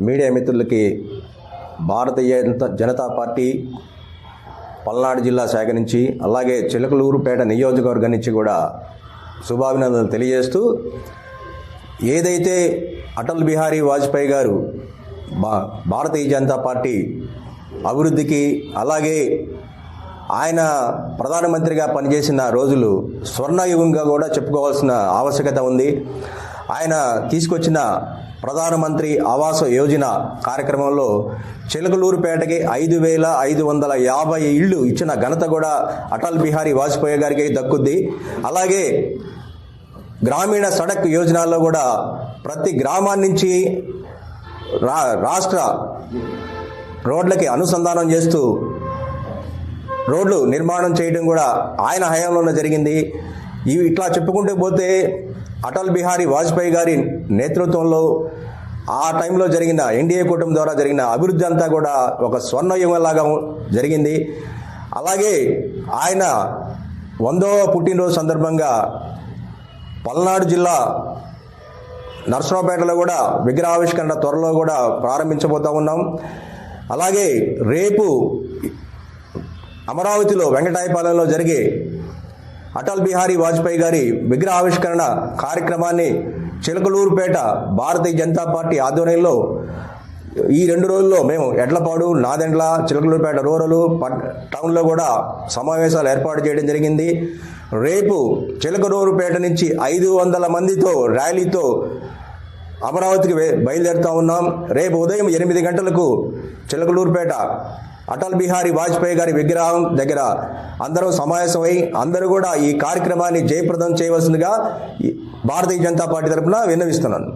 Media మిత్రులకి Bharatiya Janata party Palnadu జిల్లా శాఖ నుంచి, అలాగే చిలకలూరుపేట నియోజకవర్గం నుంచి కూడా శుభాభినందనలు తెలియజేస్తూ, ఏదైతే అటల్ బిహారీ వాజ్పేయి గారు భారతీయ జనతా పార్టీ అభివృద్ధికి, అలాగే ఆయన ప్రధానమంత్రిగా పనిచేసిన రోజులు స్వర్ణయుగంగా కూడా చెప్పుకోవాల్సిన ఆవశ్యకత ఉంది. ఆయన తీసుకొచ్చిన ప్రధానమంత్రి ఆవాస యోజన కార్యక్రమంలో చిలకలూరుపేటకి 5,550 ఇళ్ళు ఇచ్చిన ఘనత కూడా అటల్ బిహారీ వాజ్పేయి గారికి దక్కుద్ది. అలాగే గ్రామీణ సడక్ యోజనలో కూడా ప్రతి గ్రామాన్ని నుంచి రాష్ట్ర రోడ్లకి అనుసంధానం చేస్తూ రోడ్లు నిర్మాణం చేయడం కూడా ఆయన హయాంలోనే జరిగింది. ఇవి ఇట్లా చెప్పుకుంటూ పోతే అటల్ బిహారీ వాజ్పేయి గారి నేతృత్వంలో ఆ టైంలో జరిగిన ఎన్డీఏ కూటమి ద్వారా జరిగిన అభివృద్ధి అంతా కూడా ఒక స్వర్ణయుగంలాగా జరిగింది. అలాగే ఆయన 100వ పుట్టినరోజు సందర్భంగా పల్నాడు జిల్లా నర్సరావుపేటలో కూడా విగ్రహావిష్కరణ త్వరలో కూడా ప్రారంభించబోతా ఉన్నాం. అలాగే రేపు అమరావతిలో వెంకటాయపాలెంలో జరిగే అటల్ బిహారీ వాజ్పేయి గారి విగ్రహావిష్కరణ కార్యక్రమాన్ని చిలకలూరుపేట భారతీయ జనతా పార్టీ ఆధ్వర్యంలో ఈ 2 రోజుల్లో మేము ఎడ్లపాడు, నాదెండ్ల, చిలకలూరుపేట రూరల్ టౌన్లో కూడా సమావేశాలు ఏర్పాటు చేయడం జరిగింది. రేపు చిలకలూరుపేట నుంచి 500 మందితో ర్యాలీతో అమరావతికి బయలుదేరుతా ఉన్నాం. రేపు ఉదయం 8 గంటలకు చిలకలూరుపేట అటల్ బిహారీ వాజ్పేయి గారి విగ్రహం దగ్గర అందరూ సమావేశమై అందరూ కూడా ఈ కార్యక్రమాన్ని జయప్రదం చేయవలసిందిగా భారతీయ జనతా పార్టీ తరఫున విన్నవిస్తున్నాను.